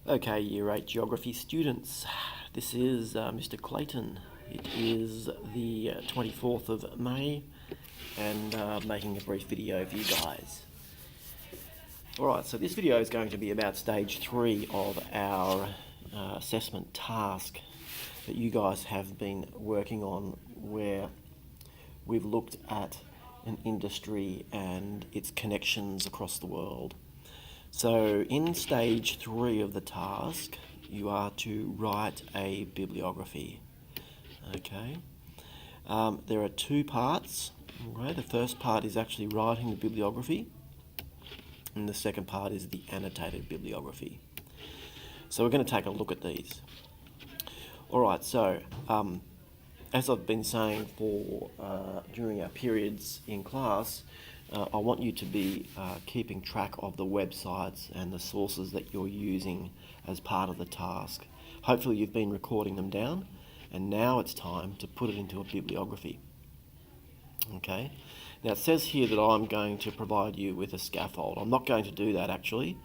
Okay, Year 8 Geography students, this is Mr. Clayton. It is the 24th of May and making a brief video for you guys. Alright, so this video is going to be about stage 3 of our assessment task that you guys have been working on, where we've looked at an industry and its connections across the world. So in stage 3 of the task, you are to write a bibliography. Okay. There are two parts. Okay. The first part is actually writing the bibliography, and the second part is the annotated bibliography. So we're going to take a look at these. Alright, so as I've been saying during our periods in class, I want you to be keeping track of the websites and the sources that you're using as part of the task. Hopefully you've been recording them down, and now it's time to put it into a bibliography. Okay. Now it says here that I'm going to provide you with a scaffold. I'm not going to do that actually.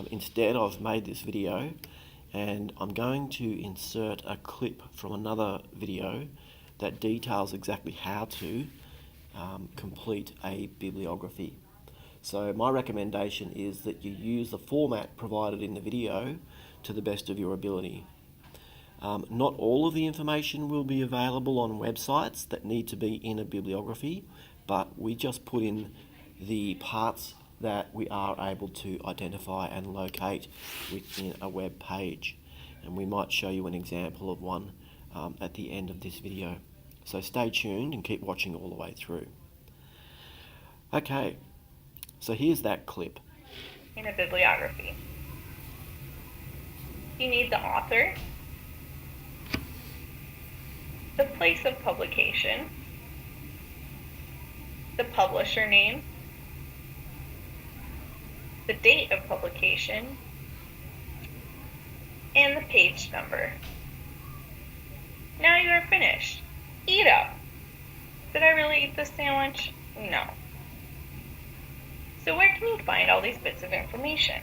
Instead, I've made this video and I'm going to insert a clip from another video that details exactly how to complete a bibliography. So my recommendation is that you use the format provided in the video to the best of your ability. Not all of the information will be available on websites that need to be in a bibliography, but we just put in the parts that we are able to identify and locate within a web page. And we might show you an example of one at the end of this video. So stay tuned and keep watching all the way through. Okay, so here's that clip. In a bibliography, you need the author, the place of publication, the publisher name, the date of publication, and the page number. Now you are finished. Eat up. Did I really eat this sandwich? No. So where can you find all these bits of information?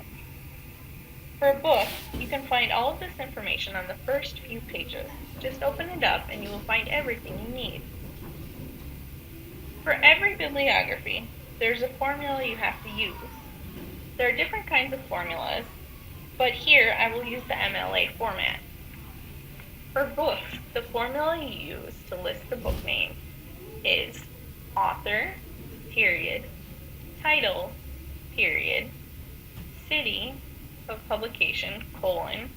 For a book, you can find all of this information on the first few pages. Just open it up and you will find everything you need. For every bibliography, there's a formula you have to use. There are different kinds of formulas, but here I will use the MLA format. For books, the formula you use to list the book name is author, period, title, period, city of publication, colon,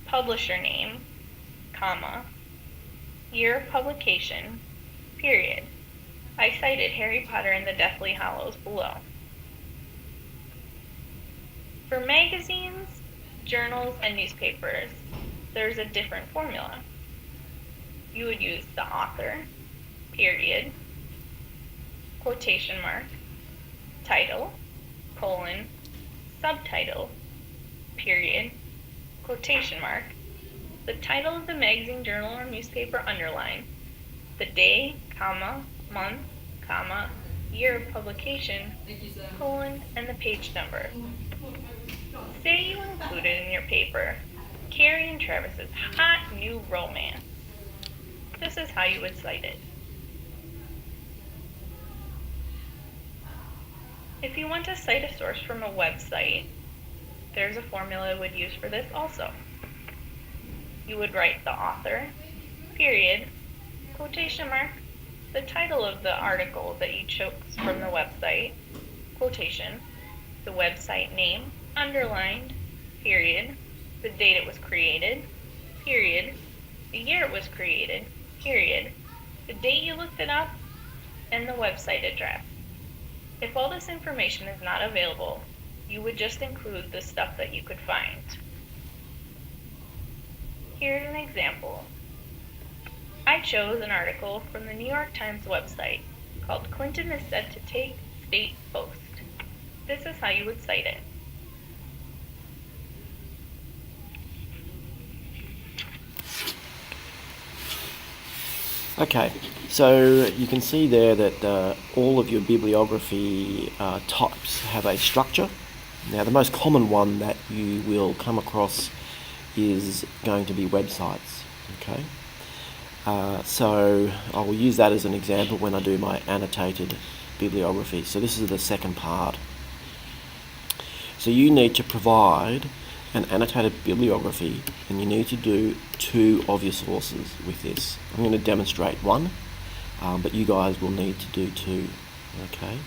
publisher name, comma, year of publication, period. I cited Harry Potter and the Deathly Hallows below. For magazines, journals, and newspapers, there's a different formula. You would use the author, period, quotation mark, title, colon, subtitle, period, quotation mark, the title of the magazine, journal, or newspaper underlined, the day, comma, month, comma, year of publication, colon, and the page number. Say you included in your paper Carrie and Travis's hot new romance. This is how you would cite it. If you want to cite a source from a website, there's a formula I would use for this also. You would write the author, period, quotation mark, the title of the article that you chose from the website, quotation, the website name, underlined, period, the date it was created, period, the year it was created, period, the date you looked it up, and the website address. If all this information is not available, you would just include the stuff that you could find. Here's an example. I chose an article from the New York Times website called "Clinton is Said to Take State Post." This is how you would cite it. Okay, so you can see there that all of your bibliography types have a structure. Now, the most common one that you will come across is going to be websites. Okay, so I will use that as an example when I do my annotated bibliography. So this is the second part. So you need to provide an annotated bibliography, and you need to do 2 of your sources with this. I'm going to demonstrate one, but you guys will need to do 2. Okay.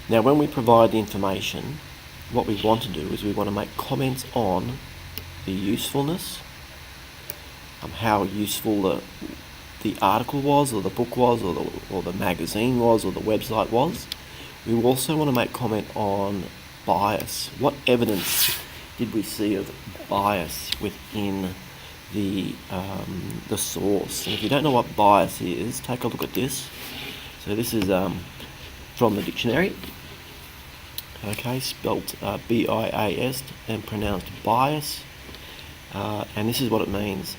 Now, when we provide the information, what we want to do is we want to make comments on the usefulness, how useful the article was, or the book was, or the magazine was, or the website was. We also want to make comment on bias. What evidence did we see of bias within the source? And if you don't know what bias is, take a look at this. So this is from the dictionary. Okay, spelt B-I-A-S and pronounced bias. And this is what it means: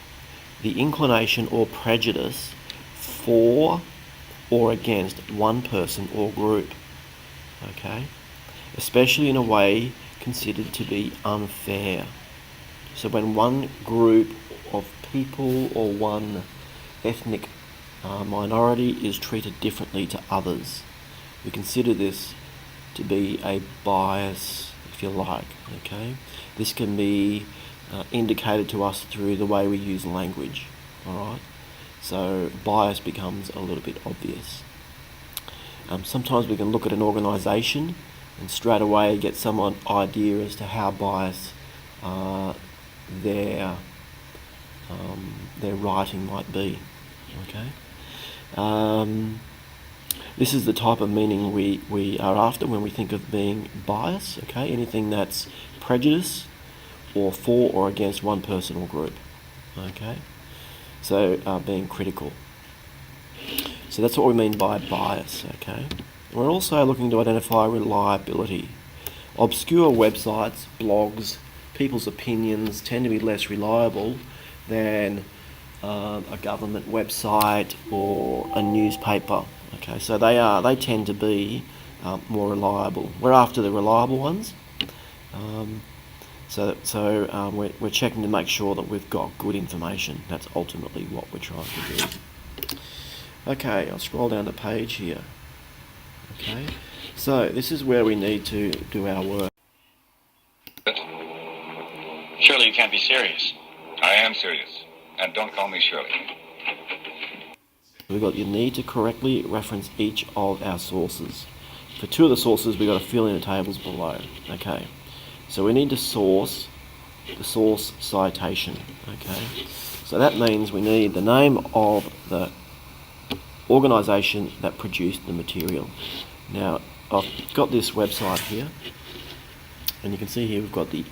the inclination or prejudice for or against one person or group. Okay, especially in a way considered to be unfair. So when one group of people or one ethnic minority is treated differently to others, we consider this to be a bias, if you like. Okay, this can be indicated to us through the way we use language. All right, so bias becomes a little bit obvious. Sometimes we can look at an organisation and straight away get some idea as to how biased their writing might be. Okay. This is the type of meaning we are after when we think of being biased. Okay, anything that's prejudice or for or against one person or group. Okay, so being critical. So that's what we mean by bias. Okay, we're also looking to identify reliability. Obscure websites, blogs, people's opinions tend to be less reliable than a government website or a newspaper. Okay, so they tend to be more reliable. We're after the reliable ones. So we're checking to make sure that we've got good information. That's ultimately what we're trying to do. Okay, I'll scroll down the page here. Okay, so this is where we need to do our work. Surely you can't be serious. I am serious, and don't call me Shirley. We've got you need to correctly reference each of our sources. For 2 of the sources, we've got to fill in the tables below. Okay, so we need to source the source citation. Okay, so that means we need the name of the organisation that produced the material. Now, I've got this website here, and you can see here we've got the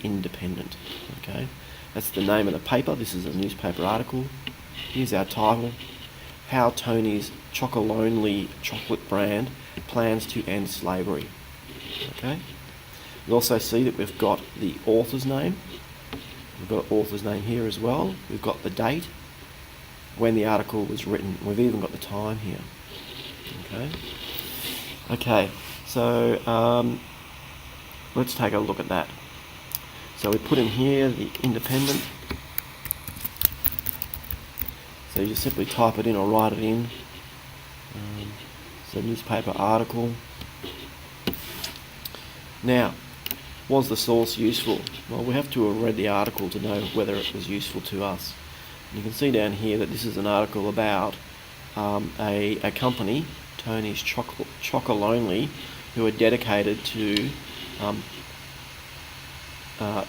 Independent. Okay, that's the name of the paper. This is a newspaper article. Here's our title: How Tony's Chocolonely chocolate brand plans to end slavery. Okay, you also see that we've got the author's name. We've got author's name here as well. We've got the date, when the article was written. We've even got the time here. Okay, so let's take a look at that. So we put in here the Independent. So you just simply type it in or write it in. It's a newspaper article. Now, was the source useful? Well, we have to have read the article to know whether it was useful to us. And you can see down here that this is an article about a company, Tony's Chocolonely, who are dedicated to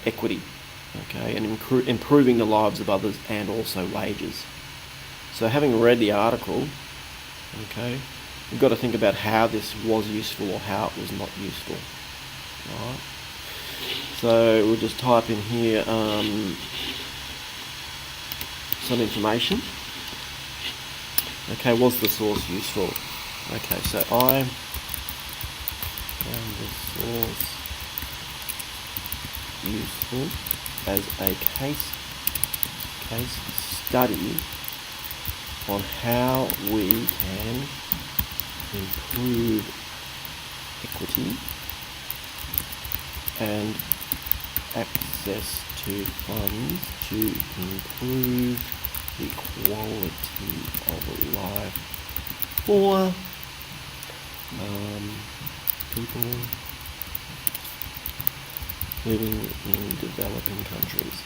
equity, okay, and improving the lives of others and also wages. So having read the article, okay, we've got to think about how this was useful or how it was not useful. All right. So we'll just type in here some information. Okay, was the source useful? Okay, so I found the source useful as a case study on how we can improve equity and access to funds to improve the quality of life for people living in developing countries.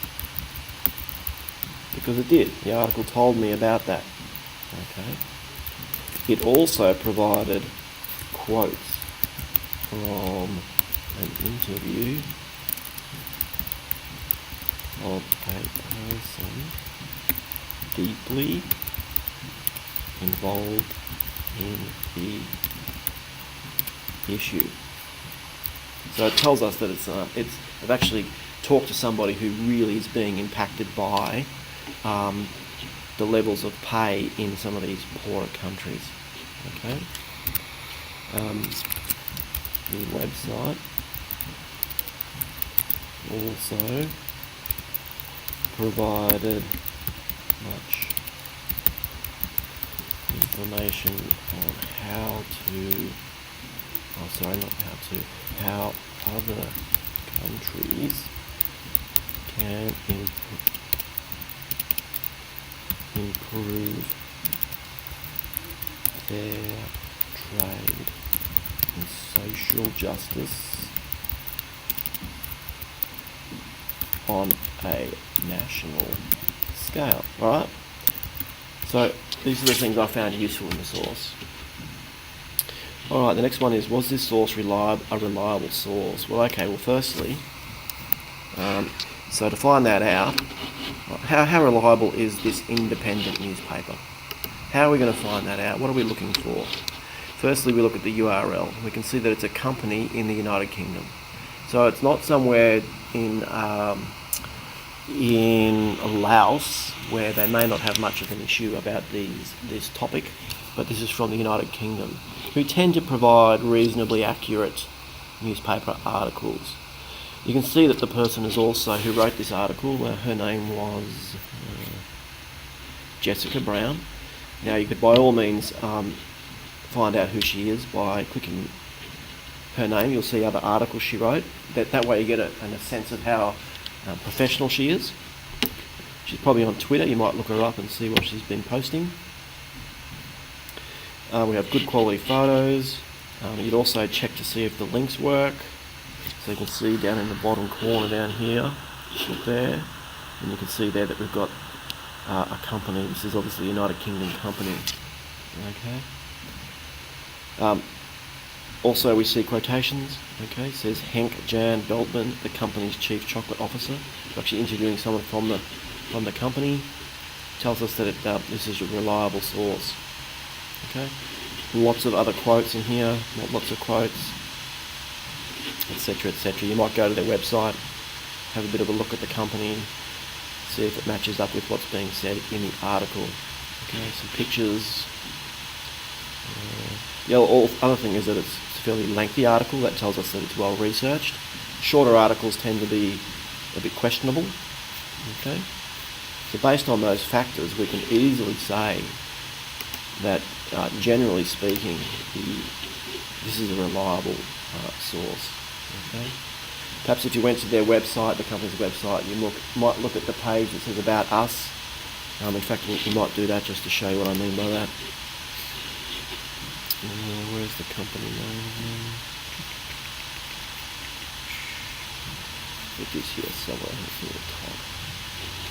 Because it did. The article told me about that. Okay. It also provided quotes from an interview of a person deeply involved in the issue. So it tells us that I've actually talked to somebody who really is being impacted by the levels of pay in some of these poorer countries. Okay. The website also provided much information on how other countries can improve their trade and social justice on a national scale. Alright? So these are the things I found useful in the source. Alright, the next one is, was this source a reliable source? Well, okay, well firstly, so to find that out, how reliable is this independent newspaper? How are we going to find that out? What are we looking for? Firstly, we look at the URL. We can see that it's a company in the United Kingdom. So it's not somewhere in Laos, where they may not have much of an issue about this topic, but this is from the United Kingdom, who tend to provide reasonably accurate newspaper articles. You can see that the person is also, who wrote this article, her name was Jessica Brown. Now you could by all means find out who she is by clicking her name. You'll see other articles she wrote. That way you get a sense of how professional she is. She's probably on Twitter. You might look her up and see what she's been posting. We have good quality photos. You'd also check to see if the links work. So you can see down in the bottom corner down here, look there, and you can see there that we've got a company. This is obviously a United Kingdom company. Okay. Also we see quotations. Okay, it says Henk Jan Beltman, the company's chief chocolate officer. We're actually interviewing someone from the company. Tells us that this is a reliable source. Okay, lots of other quotes in here, lots of quotes, etc., etc. You might go to their website, have a bit of a look at the company, see if it matches up with what's being said in the article. Okay, some pictures. The other thing is that it's a fairly lengthy article. That tells us that it's well researched. Shorter articles tend to be a bit questionable. Okay, so based on those factors, we can easily say that generally speaking, this is a reliable source. Okay. Perhaps if you went to their website, the company's website, you might look at the page that says About Us. In fact, you might do that just to show you what I mean by that. Where's the company name? It is here somewhere. It's near the top.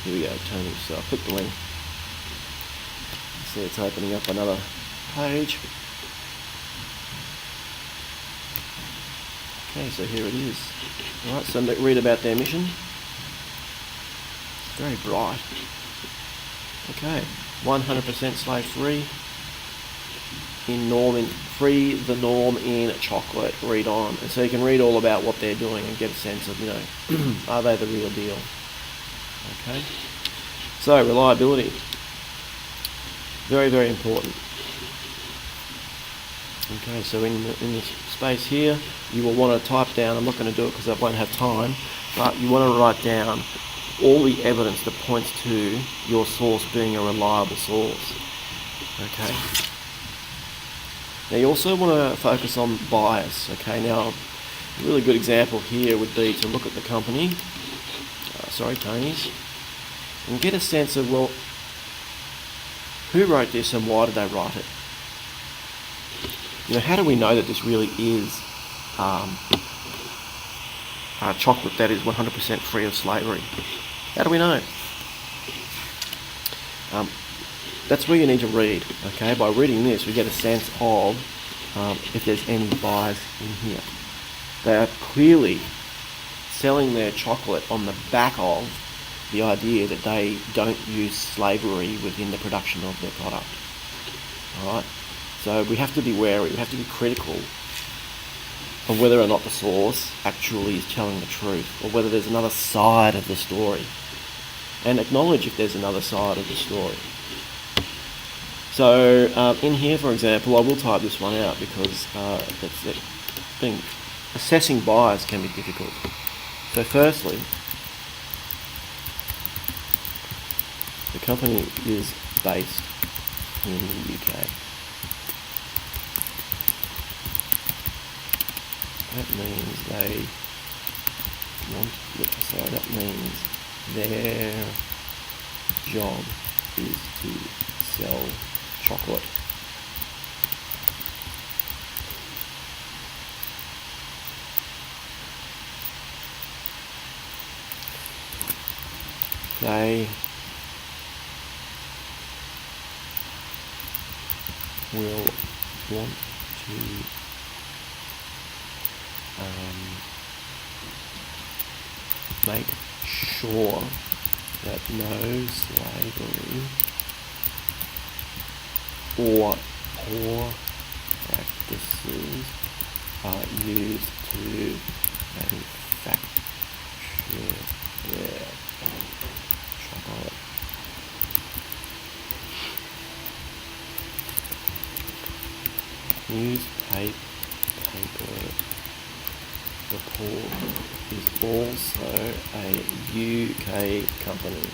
Here we go, Tony. So I'll click the link. See, it's opening up another page. Okay, so here it is. Alright, so read about their mission. It's very bright. Okay, 100% slave free. Free the norm in chocolate. Read on. And so you can read all about what they're doing and get a sense of, are they the real deal? Okay. So reliability. Very, very important. Okay, so in this space here, you will want to type down, I'm not going to do it because I won't have time, but you want to write down all the evidence that points to your source being a reliable source. Okay. Now you also want to focus on bias. Okay, now A really good example here would be to look at the company, Tony's, and get a sense of, well, who wrote this and why did they write it? How do we know that this really is chocolate that is 100% free of slavery? How do we know? That's where you need to read, okay? By reading this, we get a sense of if there's any bias in here. They are clearly selling their chocolate on the back of the idea that they don't use slavery within the production of their product. Alright? So we have to be wary, we have to be critical of whether or not the source actually is telling the truth, or whether there's another side of the story. And acknowledge if there's another side of the story. So in here, for example, I will type this one out because that's it. Assessing bias can be difficult. So firstly, the company is based in the UK. That means that means their job is to sell chocolate. They will want to make sure that no slavery or poor practices are used to manufacture their chocolate. Newspaper report is also a UK company,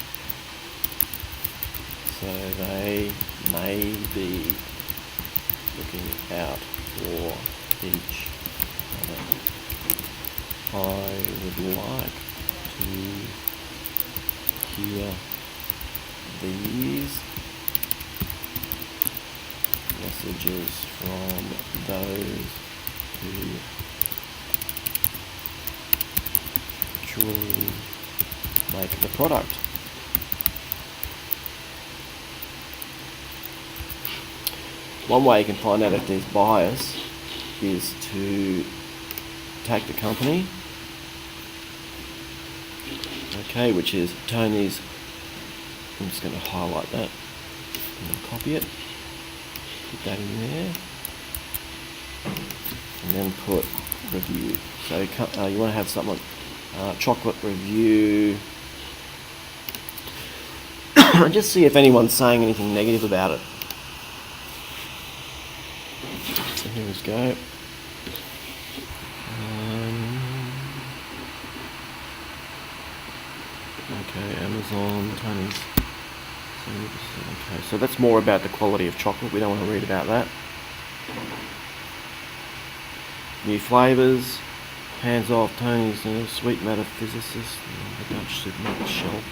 so they may be looking out for each other. I would like to hear these messages from those who truly make the product. One way you can find out if there's bias is to take the company, okay, which is Tony's. I'm just going to highlight that and copy it, put that in there, and then put review. So you want to have something, chocolate review, and just see if anyone's saying anything negative about it. So here we go. Okay, Amazon, Tony's. Okay, so that's more about the quality of chocolate. We don't want to read about that. New flavours, hands off Tony's, sweet matter physicist, the Dutch supermarket shelf.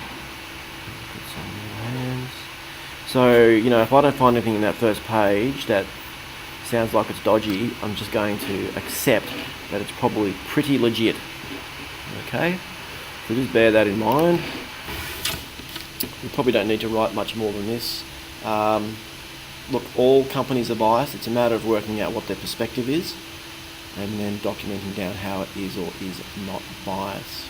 Put some in your hands. So, if I don't find anything in that first page that sounds like it's dodgy, I'm just going to accept that it's probably pretty legit. Okay? So just bear that in mind. We probably don't need to write much more than this. Look, all companies are biased. It's a matter of working out what their perspective is and then documenting down how it is or is not biased.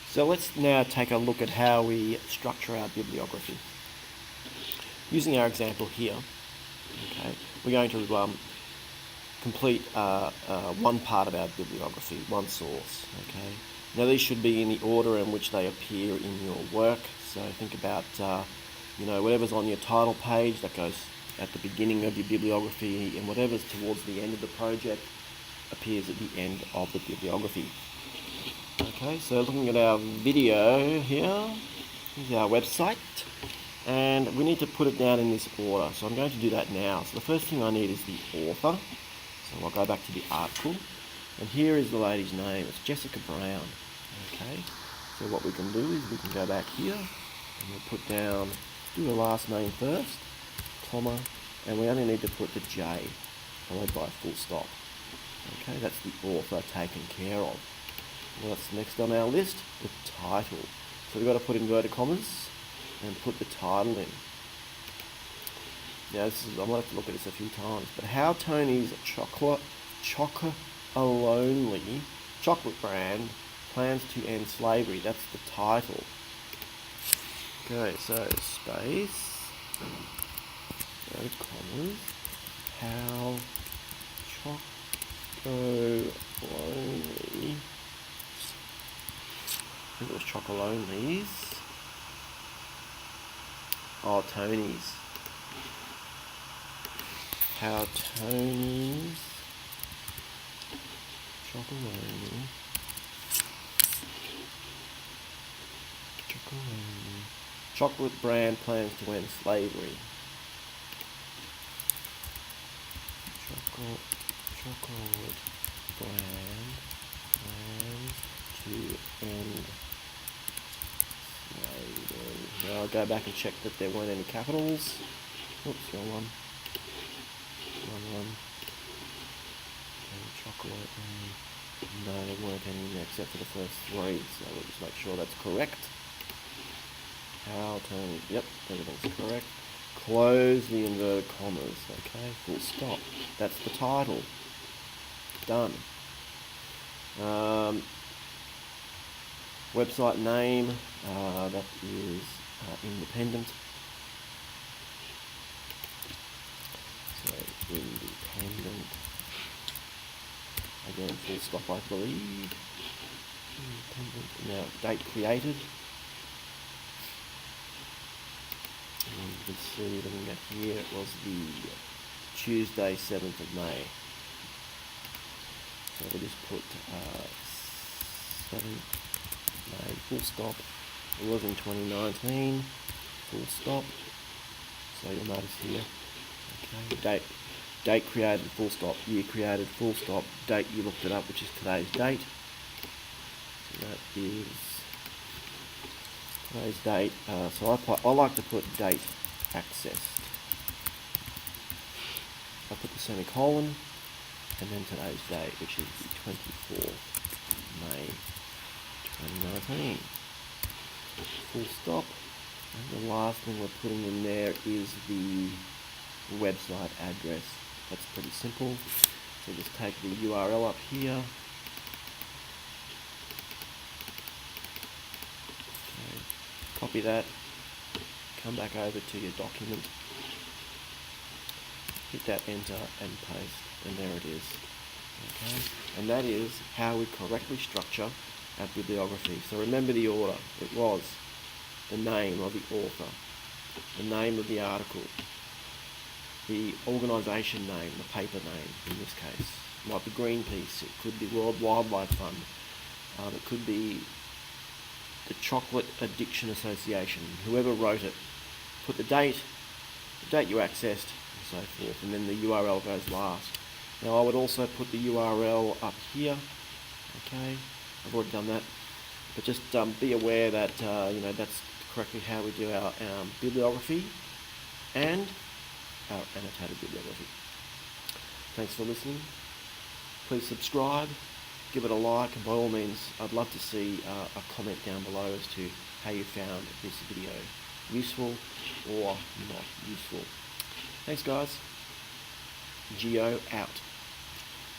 So let's now take a look at how we structure our bibliography. Using our example here, okay, we're going to complete one part of our bibliography, one source. Okay. Now these should be in the order in which they appear in your work. So think about whatever's on your title page, that goes at the beginning of your bibliography, and whatever's towards the end of the project appears at the end of the bibliography. Okay, so looking at our video here, here's our website, and we need to put it down in this order. So I'm going to do that now. So the first thing I need is the author. So I'll go back to the article, And here is the lady's name. It's Jessica Brown. Okay, so what we can do is we can go back here and we'll put down, do her last name first, comma, and we only need to put the J followed by a full stop. Okay, that's the author taken care of. What's next on our list? The title. So we've got to put inverted commas and put the title in. Now I'm going to have to look at this a few times. But how Tony's chocolate brand plans to end slavery. That's the title. Okay, so space, inverted commas, how Chocolonely, I think it was Chocolonely's. Oh, Tony's. How Tony's chocolate brand plans to end slavery. Chocolate brand plans to end slavery. Now I'll go back and check that there weren't any capitals. Oops, wrong one. Wrong one. And chocolate. No, there weren't any except for the first three, so we'll just make sure that's correct. How Tony, yep, everything's correct. Close the inverted commas, okay, full stop. That's the title. Done. Website name, that is independent. So, independent. Again, full stop, I believe. Independent. Now, date created. And you can see, looking at here, it was the Tuesday, 7th of May. So we just put 7th May, full stop. It was in 2019, full stop. So you'll notice here, okay, date created, full stop, year created, full stop, date you looked it up, which is today's date. So that is today's date. So I like to put date accessed. I put the semicolon and then today's date, which is the 24th May 2019. Full stop. And the last thing we're putting in there is the website address. That's pretty simple. So just take the URL up here. Okay. Copy that. Come back over to your document. Hit that enter and paste, and there it is. Okay. And that is how we correctly structure our bibliography. So remember the order. It was the name of the author, the name of the article, the organisation name, the paper name in this case. It might be Greenpeace, it could be World Wildlife Fund, it could be the Chocolate Addiction Association, whoever wrote it. Put the date you accessed, and so forth, and then the URL goes last. Now I would also put the URL up here. Okay, I've already done that, but just be aware that that's correctly how we do our bibliography and our annotated bibliography. Thanks for listening. Please subscribe, give it a like, and by all means I'd love to see a comment down below as to how you found this video useful or not useful. Thanks guys. Geo out.